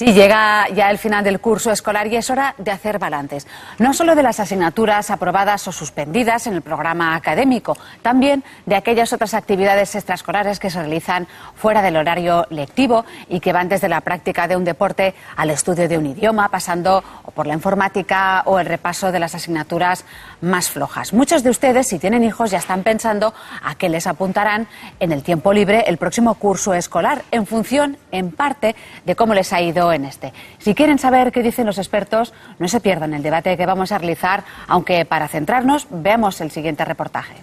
Sí, llega ya el final del curso escolar y es hora de hacer balances. No solo de las asignaturas aprobadas o suspendidas en el programa académico, también de aquellas otras actividades extraescolares que se realizan fuera del horario lectivo y que van desde la práctica de un deporte al estudio de un idioma, pasando por la informática o el repaso de las asignaturas más flojas. Muchos de ustedes, si tienen hijos, ya están pensando a qué les apuntarán en el tiempo libre el próximo curso escolar, en función, en parte, de cómo les ha ido en este. Si quieren saber qué dicen los expertos, no se pierdan el debate que vamos a realizar, aunque para centrarnos, veamos el siguiente reportaje.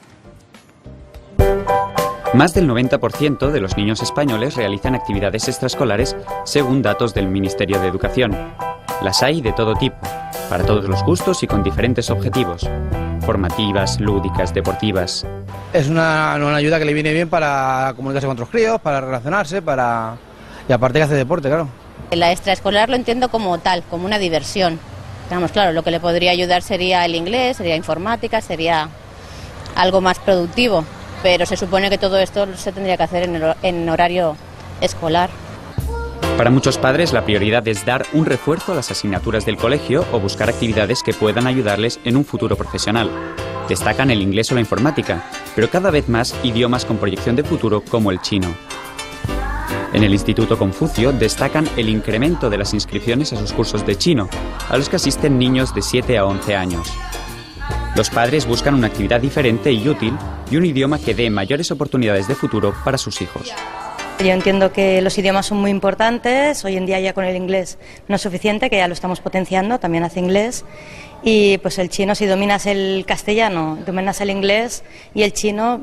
Más del 90% de los niños españoles realizan actividades extraescolares según datos del Ministerio de Educación. Las hay de todo tipo, para todos los gustos y con diferentes objetivos. Formativas, lúdicas, deportivas. Es una ayuda que le viene bien para comunicarse con otros críos, para relacionarse, y aparte que hace deporte, claro. La extraescolar lo entiendo como tal, como una diversión. Vamos, claro, lo que le podría ayudar sería el inglés, sería informática, sería algo más productivo, pero se supone que todo esto se tendría que hacer en horario escolar. Para muchos padres la prioridad es dar un refuerzo a las asignaturas del colegio o buscar actividades que puedan ayudarles en un futuro profesional. Destacan el inglés o la informática, pero cada vez más idiomas con proyección de futuro como el chino. En el Instituto Confucio destacan el incremento de las inscripciones a sus cursos de chino, a los que asisten niños de 7 a 11 años. Los padres buscan una actividad diferente y útil y un idioma que dé mayores oportunidades de futuro para sus hijos. Yo entiendo que los idiomas son muy importantes, hoy en día ya con el inglés no es suficiente, que ya lo estamos potenciando, también hace inglés, y pues el chino, si dominas el castellano, dominas el inglés y el chino,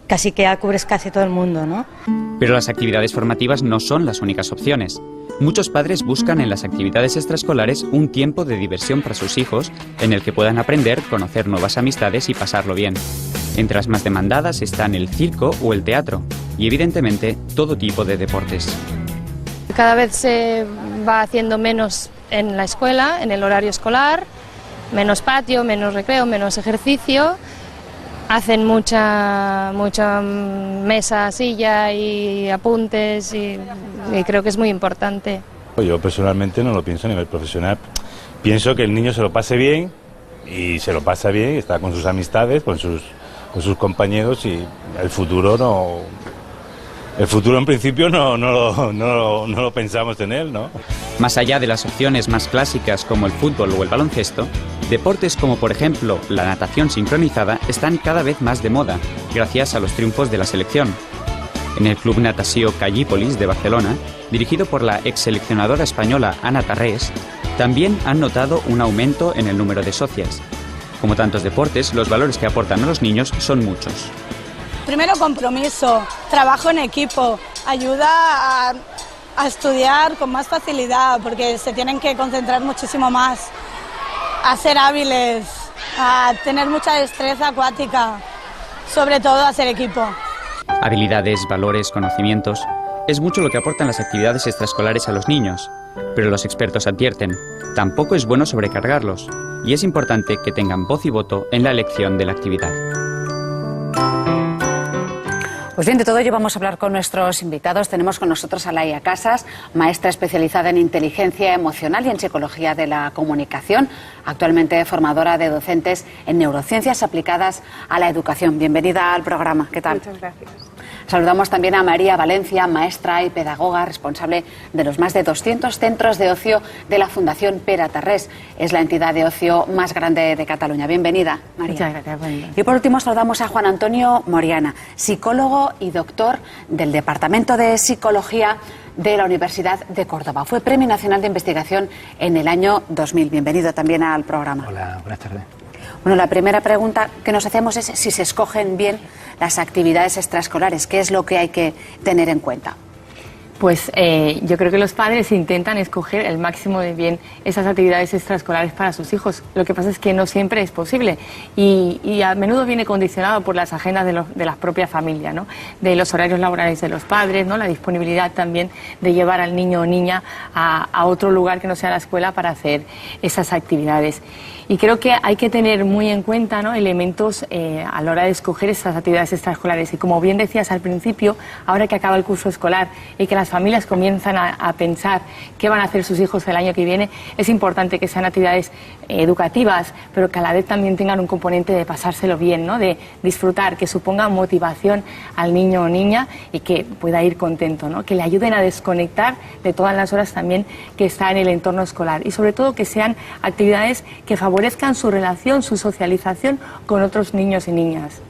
casi que ya cubres casi todo el mundo, ¿no? Pero las actividades formativas no son las únicas opciones. Muchos padres buscan en las actividades extraescolares un tiempo de diversión para sus hijos en el que puedan aprender, conocer nuevas amistades y pasarlo bien. Entre las más demandadas están el circo o el teatro y evidentemente todo tipo de deportes. Cada vez se va haciendo menos en la escuela, en el horario escolar, menos patio, menos recreo, menos ejercicio. Hacen mucha mesa, silla y apuntes y creo que es muy importante. Yo personalmente no lo pienso a nivel profesional. Pienso que el niño se lo pase bien y se lo pasa bien, está con sus amistades, con sus compañeros y el futuro en principio no lo pensamos tener, ¿no? Más allá de las opciones más clásicas como el fútbol o el baloncesto, deportes como por ejemplo la natación sincronizada están cada vez más de moda, gracias a los triunfos de la selección. En el Club Natació Callípolis de Barcelona, dirigido por la ex seleccionadora española Ana Tarrés, también han notado un aumento en el número de socias. Como tantos deportes, los valores que aportan a los niños son muchos. Primero, compromiso, trabajo en equipo, ayuda a estudiar con más facilidad porque se tienen que concentrar muchísimo más, a ser hábiles, a tener mucha destreza acuática, sobre todo a ser equipo. Habilidades, valores, conocimientos... Es mucho lo que aportan las actividades extraescolares a los niños, pero los expertos advierten, tampoco es bueno sobrecargarlos, y es importante que tengan voz y voto en la elección de la actividad. Pues bien, de todo ello vamos a hablar con nuestros invitados. Tenemos con nosotros a Laia Casas, maestra especializada en inteligencia emocional y en psicología de la comunicación, actualmente formadora de docentes en neurociencias aplicadas a la educación. Bienvenida al programa. ¿Qué tal? Muchas gracias. Saludamos también a María Valencia, maestra y pedagoga, responsable de los más de 200 centros de ocio de la Fundación Pere Tarrés. Es la entidad de ocio más grande de Cataluña. Bienvenida, María. Muchas gracias. Bueno. Y por último saludamos a Juan Antonio Moriana, psicólogo y doctor del Departamento de Psicología de la Universidad de Córdoba. Fue Premio Nacional de Investigación en el año 2000. Bienvenido también al programa. Hola, buenas tardes. Bueno, la primera pregunta que nos hacemos es si se escogen bien las actividades extraescolares. ¿Qué es lo que hay que tener en cuenta? Pues yo creo que los padres intentan escoger el máximo de bien esas actividades extraescolares para sus hijos. Lo que pasa es que no siempre es posible y a menudo viene condicionado por las agendas de las propias familias, ¿no? De los horarios laborales de los padres, ¿no? La disponibilidad también de llevar al niño o niña a otro lugar que no sea la escuela para hacer esas actividades. Y creo que hay que tener muy en cuenta, ¿no?, elementos a la hora de escoger esas actividades extraescolares. Y como bien decías al principio, ahora que acaba el curso escolar y que las las familias comienzan a pensar qué van a hacer sus hijos el año que viene, es importante que sean actividades educativas, pero que a la vez también tengan un componente de pasárselo bien, ¿no? De disfrutar, que supongan motivación al niño o niña y que pueda ir contento, ¿no? Que le ayuden a desconectar de todas las horas también que está en el entorno escolar y sobre todo que sean actividades que favorezcan su relación, su socialización con otros niños y niñas.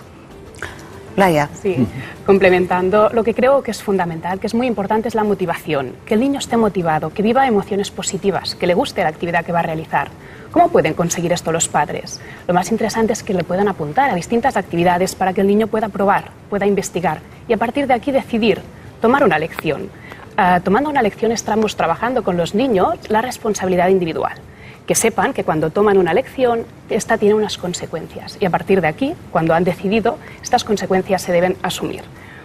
Laia. Sí, complementando, lo que creo que es fundamental, que es muy importante, es la motivación. Que el niño esté motivado, que viva emociones positivas, que le guste la actividad que va a realizar. ¿Cómo pueden conseguir esto los padres? Lo más interesante es que le puedan apuntar a distintas actividades para que el niño pueda probar, pueda investigar y a partir de aquí decidir, tomar una lección. Tomando una lección estamos trabajando con los niños la responsabilidad individual. Que sepan que cuando toman una lección, esta tiene unas consecuencias y a partir de aquí, cuando han decidido, estas consecuencias se deben asumir.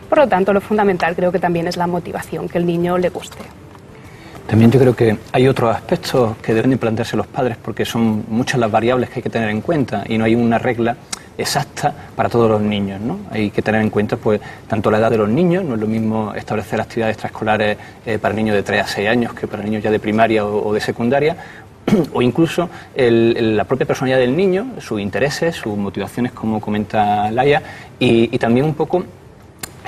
Por lo tanto, lo fundamental creo que también es la motivación, que el niño le guste. También yo creo que hay otros aspectos que deben de plantearse los padres porque son muchas las variables que hay que tener en cuenta y no hay una regla exacta para todos los niños, ¿no? Hay que tener en cuenta pues tanto la edad de los niños, no es lo mismo establecer actividades extraescolares para niños de 3 a 6 años que para niños ya de primaria o de secundaria, o incluso la propia personalidad del niño, sus intereses, sus motivaciones, como comenta Laia, y también un poco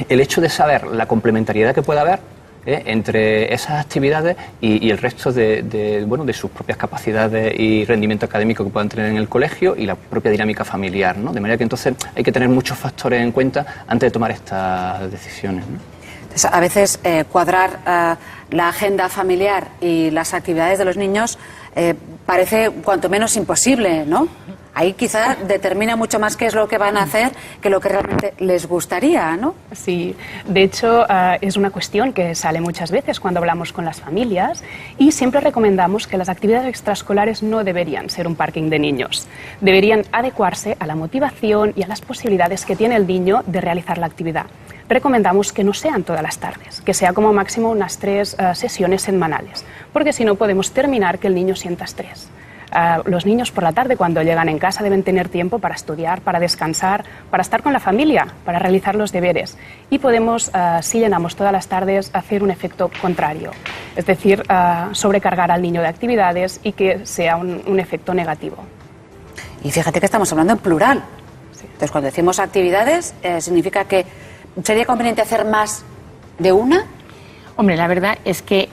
el hecho de saber la complementariedad que puede haber entre esas actividades y el resto de sus propias capacidades y rendimiento académico que puedan tener en el colegio y la propia dinámica familiar, ¿no? De manera que entonces hay que tener muchos factores en cuenta antes de tomar estas decisiones, ¿no? Entonces, a veces cuadrar la agenda familiar y las actividades de los niños parece cuanto menos imposible, ¿no? Ahí quizá determina mucho más qué es lo que van a hacer que lo que realmente les gustaría, ¿no? Sí, de hecho es una cuestión que sale muchas veces cuando hablamos con las familias y siempre recomendamos que las actividades extraescolares no deberían ser un parking de niños. Deberían adecuarse a la motivación y a las posibilidades que tiene el niño de realizar la actividad. Recomendamos que no sean todas las tardes, que sea como máximo unas 3 sesiones semanales, porque si no podemos terminar que el niño sienta estrés. Los niños por la tarde cuando llegan en casa deben tener tiempo para estudiar, para descansar, para estar con la familia, para realizar los deberes y podemos, si llenamos todas las tardes, hacer un efecto contrario, es decir, sobrecargar al niño de actividades y que sea un efecto negativo. Y fíjate que estamos hablando en plural. Sí. Entonces cuando decimos actividades significa que ¿sería conveniente hacer más de una? Hombre, la verdad es que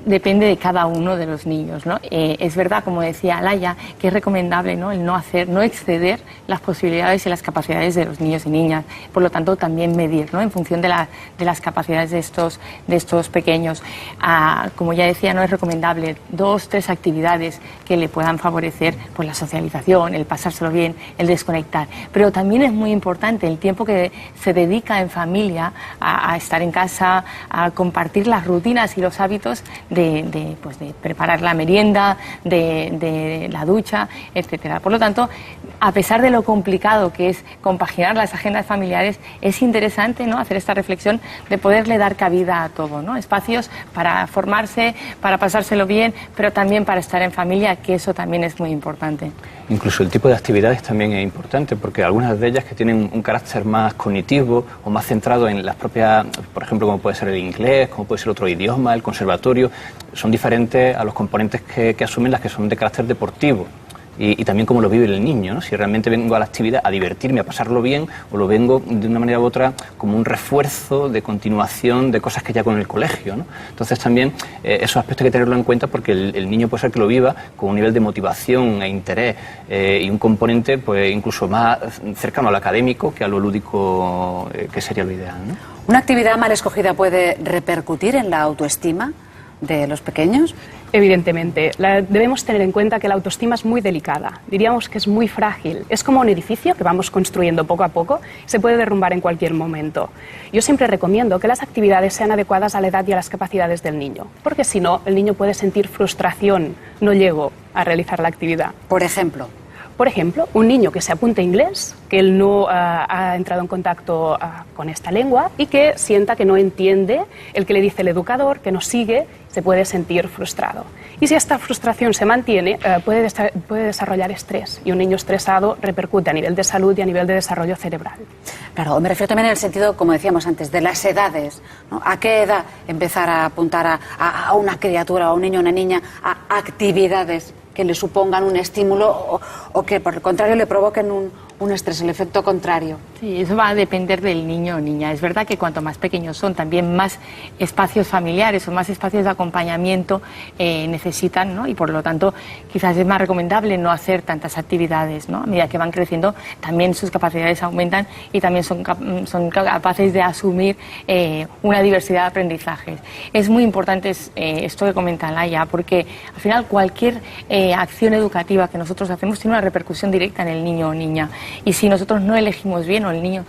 depende de cada uno de los niños, ¿no? Es verdad, como decía Laia, que es recomendable, ¿no?, el no exceder las posibilidades y las capacidades de los niños y niñas. Por lo tanto, también medir, ¿no?, en función de las capacidades de estos pequeños. Como ya decía, no es recomendable 2, 3 actividades que le puedan favorecer pues, la socialización, el pasárselo bien, el desconectar. Pero también es muy importante el tiempo que se dedica en familia a estar en casa, a compartir las rutinas y los hábitos de preparar la merienda, de la ducha, etcétera. Por lo tanto, a pesar de lo complicado que es compaginar las agendas familiares, es interesante, ¿no?, hacer esta reflexión de poderle dar cabida a todo, ¿no? Espacios para formarse, para pasárselo bien, pero también para estar en familia, que eso también es muy importante. Incluso el tipo de actividades también es importante, porque algunas de ellas que tienen un carácter más cognitivo o más centrado en las propias, por ejemplo, como puede ser el inglés, como puede ser otro idioma, el conservatorio, son diferentes a los componentes que asumen las que son de carácter deportivo. Y también cómo lo vive el niño, ¿no? Si realmente vengo a la actividad a divertirme, a pasarlo bien, o lo vengo de una manera u otra como un refuerzo de continuación de cosas que ya con el colegio, ¿no? Entonces también esos aspectos hay que tenerlo en cuenta porque el niño puede ser que lo viva con un nivel de motivación e interés y un componente pues incluso más cercano al académico que a lo lúdico, que sería lo ideal, ¿no? ¿Una actividad mal escogida puede repercutir en la autoestima de los pequeños? Evidentemente, debemos tener en cuenta que la autoestima es muy delicada, diríamos que es muy frágil, es como un edificio que vamos construyendo poco a poco y se puede derrumbar en cualquier momento. Yo siempre recomiendo que las actividades sean adecuadas a la edad y a las capacidades del niño, porque si no, el niño puede sentir frustración, no llego a realizar la actividad. Por ejemplo. Por ejemplo, un niño que se apunte inglés, que él no ha entrado en contacto con esta lengua y que sienta que no entiende el que le dice el educador, que no sigue, se puede sentir frustrado. Y si esta frustración se mantiene, puede desarrollar estrés. Y un niño estresado repercute a nivel de salud y a nivel de desarrollo cerebral. Claro, me refiero también en el sentido, como decíamos antes, de las edades, ¿no? ¿A qué edad empezar a apuntar a una criatura, a un niño o una niña, a actividades que le supongan un estímulo o que, por el contrario, le provoquen un estrés, el efecto contrario? Sí, eso va a depender del niño o niña. Es verdad que cuanto más pequeños son, también más espacios familiares o más espacios de acompañamiento necesitan, ¿no? Y por lo tanto, quizás es más recomendable no hacer tantas actividades, ¿no? A medida que van creciendo, también sus capacidades aumentan y también son capaces de asumir una diversidad de aprendizajes. Es muy importante esto que comenta Laia, porque al final cualquier acción educativa que nosotros hacemos tiene una repercusión directa en el niño o niña. Y si nosotros no elegimos bien al niño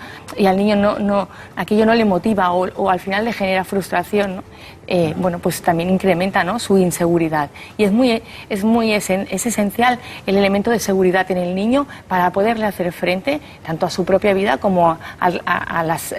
aquello no le motiva o al final le genera frustración, ¿no? Bueno, pues también incrementa, ¿no?, su inseguridad. Y es esencial el elemento de seguridad en el niño para poderle hacer frente tanto a su propia vida como a las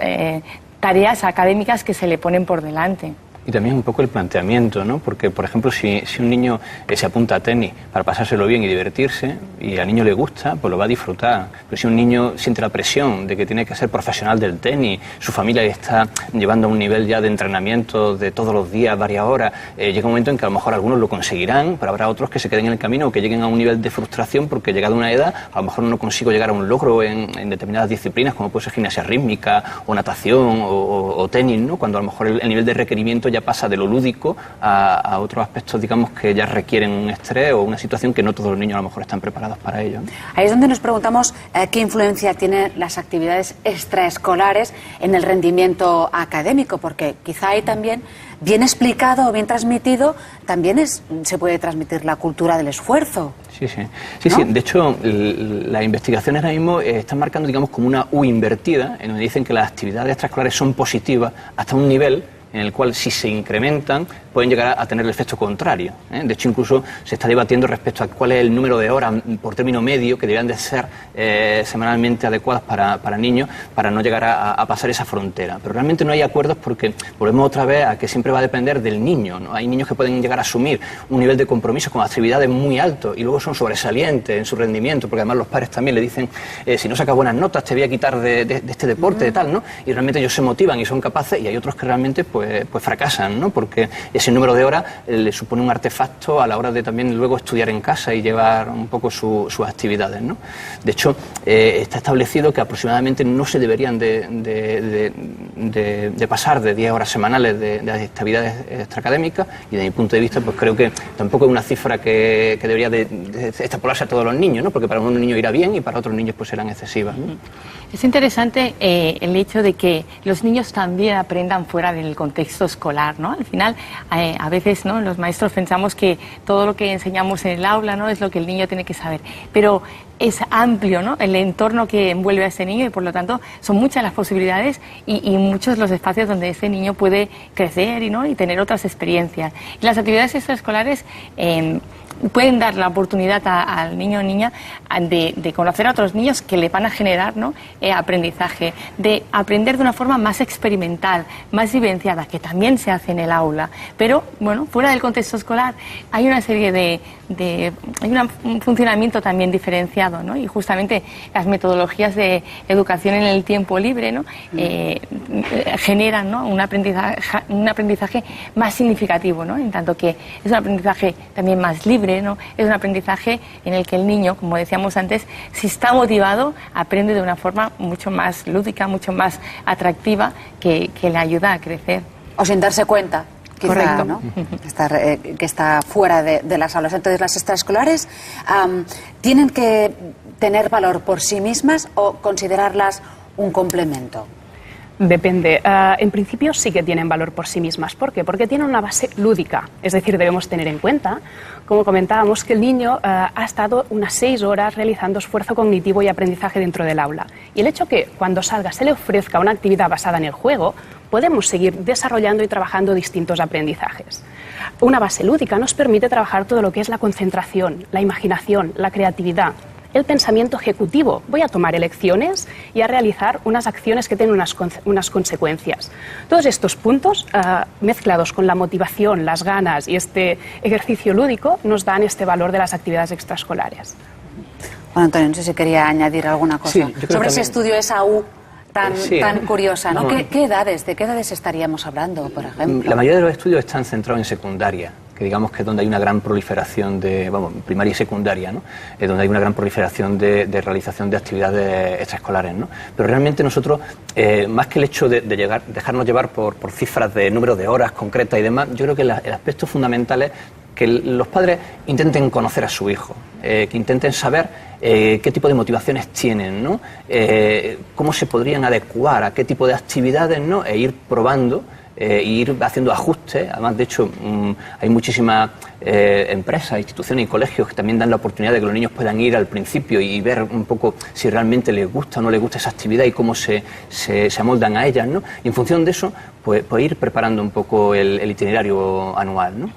tareas académicas que se le ponen por delante. Y también un poco el planteamiento, ¿no? Porque, por ejemplo, si un niño se apunta a tenis para pasárselo bien y divertirse, y al niño le gusta, pues lo va a disfrutar. Pero si un niño siente la presión de que tiene que ser profesional del tenis, su familia le está llevando a un nivel ya de entrenamiento de todos los días, varias horas, llega un momento en que a lo mejor algunos lo conseguirán, pero habrá otros que se queden en el camino o que lleguen a un nivel de frustración porque llegado a una edad, a lo mejor no consigo llegar a un logro en determinadas disciplinas, como puede ser gimnasia rítmica, o natación, o tenis, ¿no? Cuando a lo mejor el nivel de requerimiento ya pasa de lo lúdico a otros aspectos, digamos, que ya requieren un estrés o una situación que no todos los niños a lo mejor están preparados para ello, ¿no? Ahí es donde nos preguntamos qué influencia tienen las actividades extraescolares en el rendimiento académico, porque quizá ahí también, bien explicado o bien transmitido, también se puede transmitir la cultura del esfuerzo. Sí. ¿No? De hecho, las investigaciones ahora mismo están marcando, digamos, como una U invertida, en donde dicen que las actividades extraescolares son positivas hasta un nivel en el cual, si se incrementan, pueden llegar a tener el efecto contrario, ¿eh? De hecho, incluso se está debatiendo respecto a cuál es el número de horas por término medio que deberían de ser semanalmente adecuadas para niños, para no llegar a pasar esa frontera. Pero realmente no hay acuerdos porque volvemos otra vez a que siempre va a depender del niño, ¿no? Hay niños que pueden llegar a asumir un nivel de compromiso con actividades muy alto y luego son sobresalientes en su rendimiento, porque además los padres también le dicen, si no sacas buenas notas te voy a quitar de este deporte, de tal, ¿no? Y realmente ellos se motivan y son capaces, y hay otros que realmente pues fracasan, ¿no? Porque ese número de horas le supone un artefacto a la hora de también luego estudiar en casa y llevar un poco sus actividades, ¿no? De hecho, está establecido que aproximadamente no se deberían de pasar de 10 horas semanales de actividades extraacadémicas, y desde mi punto de vista pues creo que tampoco es una cifra que debería de extrapolarse a todos los niños, ¿no? Porque para unos niños irá bien y para otros niños pues serán excesivas, ¿no? Es interesante el hecho de que los niños también aprendan fuera del contexto escolar, ¿no? Al final, a veces, ¿no?, los maestros pensamos que todo lo que enseñamos en el aula, ¿no?, es lo que el niño tiene que saber, pero es amplio, ¿no?, el entorno que envuelve a ese niño, y por lo tanto son muchas las posibilidades y muchos los espacios donde ese niño puede crecer y tener otras experiencias. Y las actividades extraescolares pueden dar la oportunidad al niño o niña de conocer a otros niños que le van a generar, ¿no?, aprendizaje, de aprender de una forma más experimental, más vivenciada, que también se hace en el aula, pero bueno, fuera del contexto escolar hay una serie hay un funcionamiento también diferenciado, ¿no? Y justamente las metodologías de educación en el tiempo libre, ¿no?, generan, ¿no?, un aprendizaje más significativo, ¿no?, en tanto que es un aprendizaje también más libre, ¿no? Es un aprendizaje en el que el niño, como decíamos antes, si está motivado, aprende de una forma mucho más lúdica, mucho más atractiva, que le ayuda a crecer. O sin darse cuenta, quizá, correcto, ¿no?, que está fuera de las aulas. Entonces, las extraescolares tienen que tener valor por sí mismas o considerarlas un complemento. Depende. En principio sí que tienen valor por sí mismas. ¿Por qué? Porque tienen una base lúdica. Es decir, debemos tener en cuenta, como comentábamos, que el niño ha estado unas 6 horas realizando esfuerzo cognitivo y aprendizaje dentro del aula. Y el hecho que cuando salga se le ofrezca una actividad basada en el juego, podemos seguir desarrollando y trabajando distintos aprendizajes. Una base lúdica nos permite trabajar todo lo que es la concentración, la imaginación, la creatividad. el pensamiento ejecutivo. Voy a tomar elecciones y a realizar unas acciones que tienen unas consecuencias. Todos estos puntos, mezclados con la motivación, las ganas y este ejercicio lúdico, nos dan este valor de las actividades extraescolares. Bueno, Antonio, no sé si quería añadir alguna cosa sobre ese estudio, esa U tan curiosa, ¿no? ¿De qué edades estaríamos hablando, por ejemplo? La mayoría de los estudios están centrados en secundaria, que digamos que es donde hay una gran proliferación de, primaria y secundaria, ¿no? Donde hay una gran proliferación de realización de actividades extraescolares, ¿no? Pero realmente nosotros, más que el hecho de dejarnos llevar por cifras de número de horas concretas y demás, yo creo que el aspecto fundamental es que los padres intenten conocer a su hijo, que intenten saber qué tipo de motivaciones tienen, ¿no? Cómo se podrían adecuar a qué tipo de actividades, ¿no? E ir probando, ir haciendo ajustes. Además, de hecho, hay muchísimas empresas, instituciones y colegios que también dan la oportunidad de que los niños puedan ir al principio y ver un poco si realmente les gusta o no les gusta esa actividad y cómo se amoldan a ellas, ¿no? Y en función de eso, pues ir preparando un poco el itinerario anual, ¿no?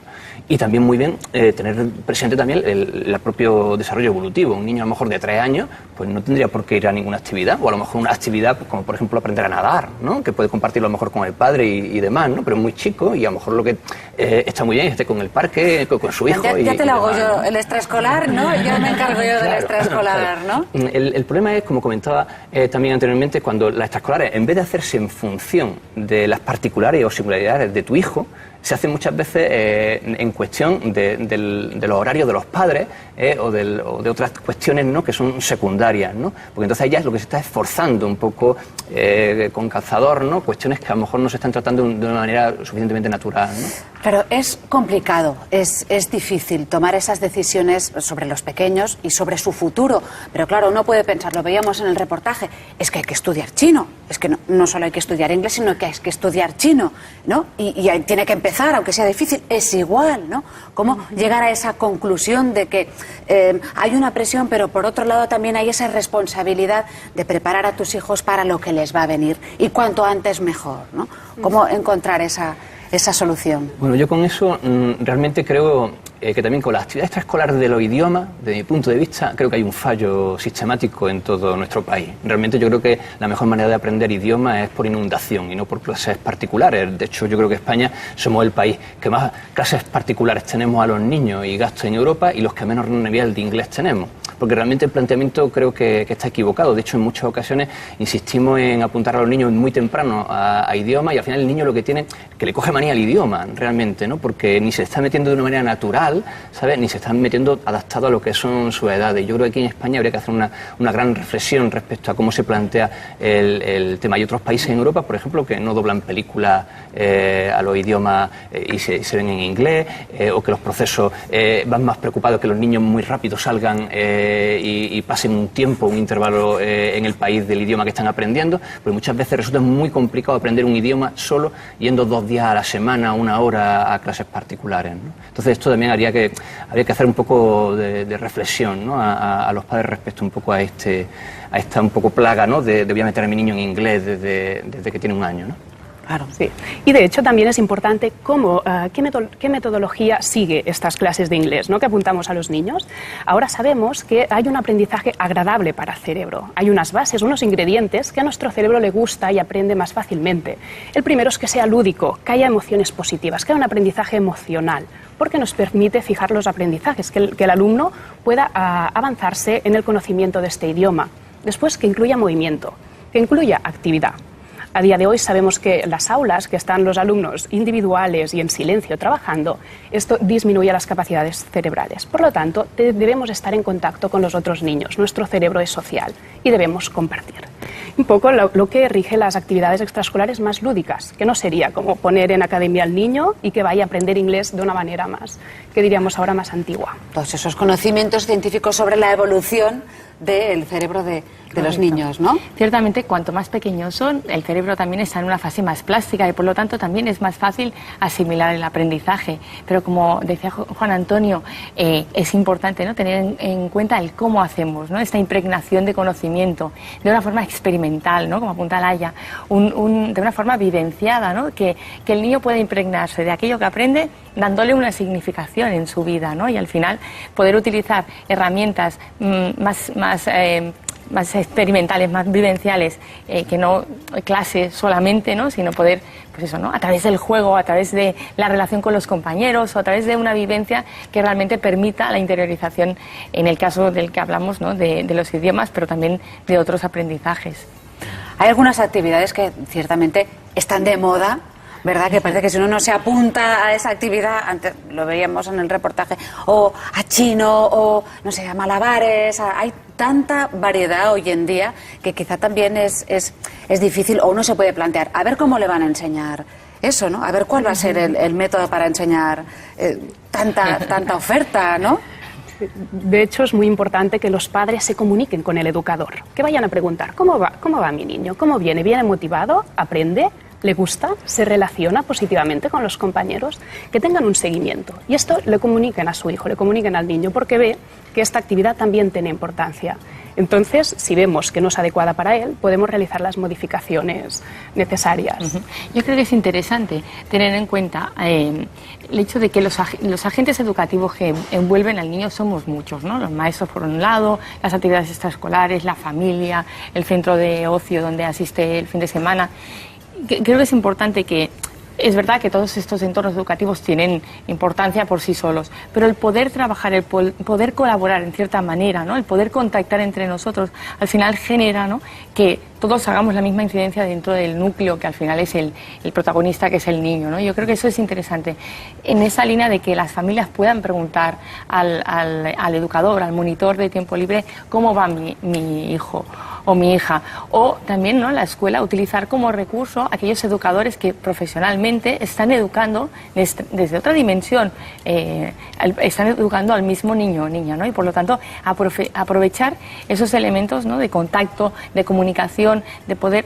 Y también muy bien tener presente también el propio desarrollo evolutivo. Un niño a lo mejor de 3 años pues no tendría por qué ir a ninguna actividad, o a lo mejor una actividad pues, como por ejemplo aprender a nadar, ¿no? Que puede compartirlo a lo mejor con el padre y demás, ¿no? Pero es muy chico y a lo mejor lo que está muy bien es estar con el parque, con su hijo. Ya te lo hago yo, el extraescolar, ¿no? Ya me encargo yo del extraescolar, ¿no? El problema es, como comentaba también anteriormente, cuando las extraescolares, en vez de hacerse en función de las particulares o singularidades de tu hijo, se hace muchas veces en cuestión de los horarios de los padres o de otras cuestiones, ¿no? Que son secundarias, ¿no? Porque entonces ya es lo que se está esforzando un poco con calzador, ¿no? Cuestiones que a lo mejor no se están tratando de una manera suficientemente natural, ¿no? Pero es complicado, es difícil tomar esas decisiones sobre los pequeños y sobre su futuro. Pero claro, uno puede pensar, lo veíamos en el reportaje, es que hay que estudiar chino. Es que no solo hay que estudiar inglés, sino que hay que estudiar chino, ¿no? Y tiene que empezar, aunque sea difícil, es igual, ¿no? ¿Cómo llegar a esa conclusión de que hay una presión, pero por otro lado también hay esa responsabilidad de preparar a tus hijos para lo que les va a venir? Y cuanto antes mejor, ¿no? ¿Cómo encontrar esa solución? Bueno, yo con eso realmente creo que también con la actividad extraescolar de los idiomas, desde mi punto de vista, creo que hay un fallo sistemático en todo nuestro país. Realmente yo creo que la mejor manera de aprender idiomas es por inundación y no por clases particulares. De hecho, yo creo que España somos el país que más clases particulares tenemos a los niños y gastos en Europa y los que menos nivel de inglés tenemos. Porque realmente el planteamiento creo que está equivocado. De hecho, en muchas ocasiones insistimos en apuntar a los niños muy temprano a idiomas y al final el niño lo que tiene que le coge manía al idioma, realmente, ¿no? Porque ni se está metiendo de una manera natural, ¿sabes? Ni se están metiendo adaptado a lo que son sus edades. Yo creo que aquí en España habría que hacer una gran reflexión respecto a cómo se plantea el tema. Hay otros países en Europa, por ejemplo, que no doblan películas a los idiomas y se ven en inglés, o que los procesos van más preocupados que los niños muy rápido salgan y pasen un tiempo, un intervalo en el país del idioma que están aprendiendo, porque muchas veces resulta muy complicado aprender un idioma solo yendo 2 días a la semana, 1 hora a clases particulares, ¿no? Entonces esto también habría que hacer un poco de reflexión, ¿no? a los padres respecto un poco a esta un poco plaga, ¿no? de voy a meter a mi niño en inglés desde que tiene 1 año, ¿no? Claro, sí. Y de hecho también es importante qué metodología sigue estas clases de inglés, ¿no? Que apuntamos a los niños. Ahora sabemos que hay un aprendizaje agradable para el cerebro. Hay unas bases, unos ingredientes que a nuestro cerebro le gusta y aprende más fácilmente. El primero es que sea lúdico, que haya emociones positivas, que haya un aprendizaje emocional, porque nos permite fijar los aprendizajes, que el alumno pueda avanzarse en el conocimiento de este idioma. Después, que incluya movimiento, que incluya actividad. A día de hoy sabemos que las aulas, que están los alumnos individuales y en silencio trabajando, esto disminuye las capacidades cerebrales. Por lo tanto, debemos estar en contacto con los otros niños. Nuestro cerebro es social y debemos compartir. Un poco lo que rige las actividades extraescolares más lúdicas, que no sería como poner en academia al niño y que vaya a aprender inglés de una manera más, que diríamos ahora más antigua. Todos esos conocimientos científicos sobre la evolución del cerebro de los niños, ¿no? Ciertamente, cuanto más pequeños son, el cerebro también está en una fase más plástica y por lo tanto también es más fácil asimilar el aprendizaje. Pero como decía Juan Antonio, es importante, ¿no? Tener en cuenta el cómo hacemos, ¿no? Esta impregnación de conocimiento de una forma experimental, ¿no? Como apunta Laia, de una forma vivenciada, ¿no? Que el niño pueda impregnarse de aquello que aprende dándole una significación en su vida, ¿no? Y al final poder utilizar herramientas más experimentales, más vivenciales, que no clase solamente, ¿no? Sino poder, pues eso, ¿no? A través del juego, a través de la relación con los compañeros o a través de una vivencia que realmente permita la interiorización, en el caso del que hablamos, ¿no? de los idiomas, pero también de otros aprendizajes. Hay algunas actividades que ciertamente están de moda, ¿verdad? Que parece que si uno no se apunta a esa actividad, antes lo veíamos en el reportaje, o a chino, o no sé, a malabares, hay tanta variedad hoy en día que quizá también es difícil, o uno se puede plantear, a ver cómo le van a enseñar eso, ¿no? A ver cuál va a ser el método para enseñar tanta oferta, ¿no? De hecho, es muy importante que los padres se comuniquen con el educador, que vayan a preguntar, ¿cómo va mi niño? ¿Cómo viene? ¿Viene motivado? ¿Aprende? ¿Le gusta? ¿Se relaciona positivamente con los compañeros? Que tengan un seguimiento. Y esto le comuniquen a su hijo, le comuniquen al niño, porque ve que esta actividad también tiene importancia. Entonces, si vemos que no es adecuada para él, podemos realizar las modificaciones necesarias. Yo creo que es interesante tener en cuenta el hecho de que los agentes educativos que envuelven al niño somos muchos, ¿no? Los maestros por un lado, las actividades extraescolares, la familia, el centro de ocio donde asiste el fin de semana. Creo que es importante que, es verdad que todos estos entornos educativos tienen importancia por sí solos, pero el poder trabajar, el poder colaborar en cierta manera, ¿no? El poder contactar entre nosotros, al final genera, ¿no? Que todos hagamos la misma incidencia dentro del núcleo, que al final es el protagonista, que es el niño, ¿no? Yo creo que eso es interesante. En esa línea de que las familias puedan preguntar al educador, al monitor de tiempo libre, ¿cómo va mi hijo o mi hija? O también, ¿no? La escuela utilizar como recurso aquellos educadores que profesionalmente están educando desde otra dimensión, están educando al mismo niño o niña, ¿no? Y por lo tanto aprovechar esos elementos, ¿no? De contacto, de comunicación, de poder,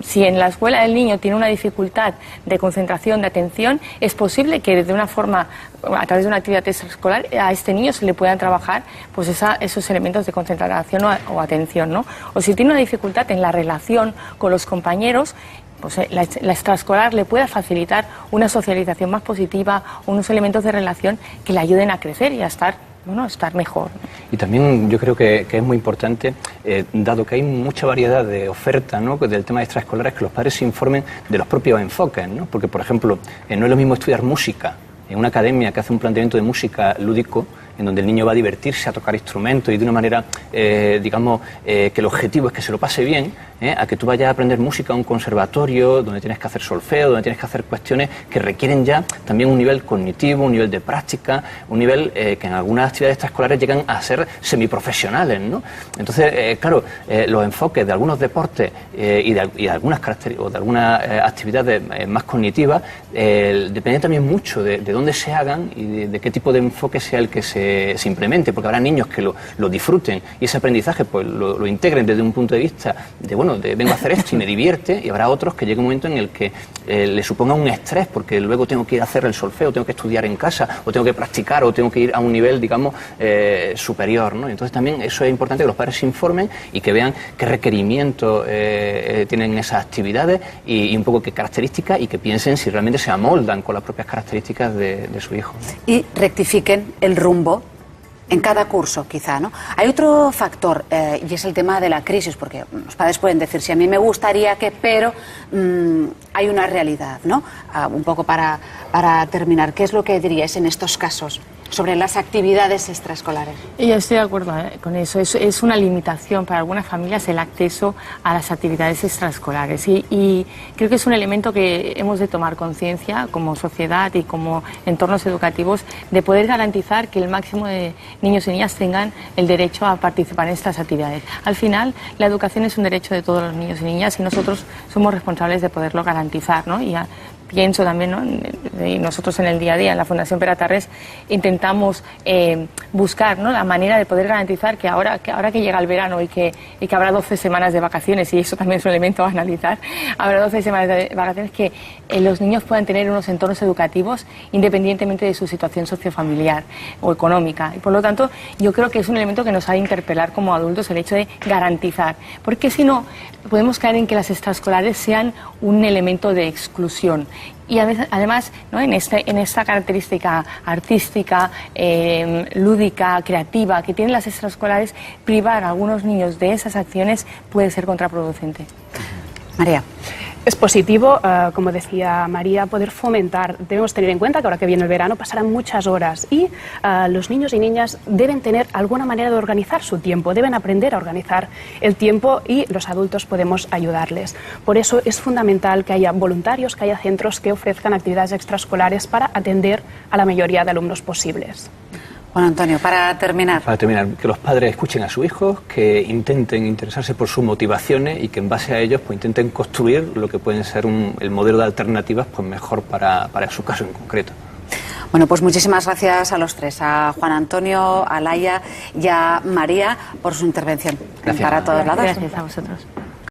si en la escuela el niño tiene una dificultad de concentración, de atención, es posible que de una forma, a través de una actividad extraescolar, a este niño se le puedan trabajar pues esos elementos de concentración o atención, ¿no? O si tiene una dificultad en la relación con los compañeros, pues la extraescolar le pueda facilitar una socialización más positiva, unos elementos de relación que le ayuden a crecer y a estar mejor. Y también yo creo que es muy importante, dado que hay mucha variedad de oferta, ¿no? Del tema de extraescolares, que los padres se informen de los propios enfoques, ¿no? Porque, por ejemplo, no es lo mismo estudiar música en una academia que hace un planteamiento de música lúdico, en donde el niño va a divertirse, a tocar instrumentos y de una manera, digamos, que el objetivo es que se lo pase bien, a que tú vayas a aprender música a un conservatorio, donde tienes que hacer solfeo, donde tienes que hacer cuestiones que requieren ya también un nivel cognitivo, un nivel de práctica, un nivel que en algunas actividades extraescolares llegan a ser semiprofesionales, ¿no? Entonces, claro, los enfoques de algunos deportes y de algunas características o de algunas actividades más cognitivas depende también mucho de dónde se hagan y de qué tipo de enfoque sea el que se implemente, porque habrá niños que lo disfruten y ese aprendizaje pues lo integren desde un punto de vista de vengo a hacer esto y me divierte, y habrá otros que llegue un momento en el que le suponga un estrés porque luego tengo que ir a hacer el solfeo, tengo que estudiar en casa, o tengo que practicar, o tengo que ir a un nivel, digamos, superior, ¿no? Entonces también eso es importante, que los padres se informen y que vean qué requerimientos tienen esas actividades y un poco qué características, y que piensen si realmente se amoldan con las propias características de su hijo. Y rectifiquen el rumbo en cada curso, quizá, ¿no? Hay otro factor, y es el tema de la crisis, porque los padres pueden decir, si a mí me gustaría que, pero hay una realidad, ¿no? Un poco para terminar, ¿qué es lo que diríais en estos casos sobre las actividades extraescolares? Yo estoy de acuerdo con eso. Es una limitación para algunas familias el acceso a las actividades extraescolares, y creo que es un elemento que hemos de tomar conciencia como sociedad y como entornos educativos, de poder garantizar que el máximo de niños y niñas tengan el derecho a participar en estas actividades. Al final, la educación es un derecho de todos los niños y niñas, y nosotros somos responsables de poderlo garantizar, ¿no? pienso también, ¿no? Y nosotros en el día a día, en la Fundación Pere Tarrés, intentamos buscar, ¿no?, la manera de poder garantizar que ahora que llega el verano y que habrá 12 semanas de vacaciones, y eso también es un elemento a analizar, habrá 12 semanas de vacaciones, que los niños puedan tener unos entornos educativos independientemente de su situación sociofamiliar o económica. Y por lo tanto, yo creo que es un elemento que nos ha de interpelar como adultos, el hecho de garantizar, porque si no, podemos caer en que las extraescolares sean un elemento de exclusión. Y además, ¿no?, en esta característica artística, lúdica, creativa que tienen las extraescolares, privar a algunos niños de esas acciones puede ser contraproducente. María. Es positivo, como decía María, poder fomentar. Debemos tener en cuenta que ahora que viene el verano pasarán muchas horas y los niños y niñas deben tener alguna manera de organizar su tiempo, deben aprender a organizar el tiempo y los adultos podemos ayudarles. Por eso es fundamental que haya voluntarios, que haya centros que ofrezcan actividades extraescolares para atender a la mayoría de alumnos posibles. Bueno, Antonio, para terminar. Para terminar, que los padres escuchen a sus hijos, que intenten interesarse por sus motivaciones y que en base a ellos pues intenten construir lo que pueden ser el modelo de alternativas pues mejor para su caso en concreto. Bueno, pues muchísimas gracias a los tres, a Juan Antonio, a Laia y a María por su intervención. Gracias. Para todos lados. Gracias a vosotros.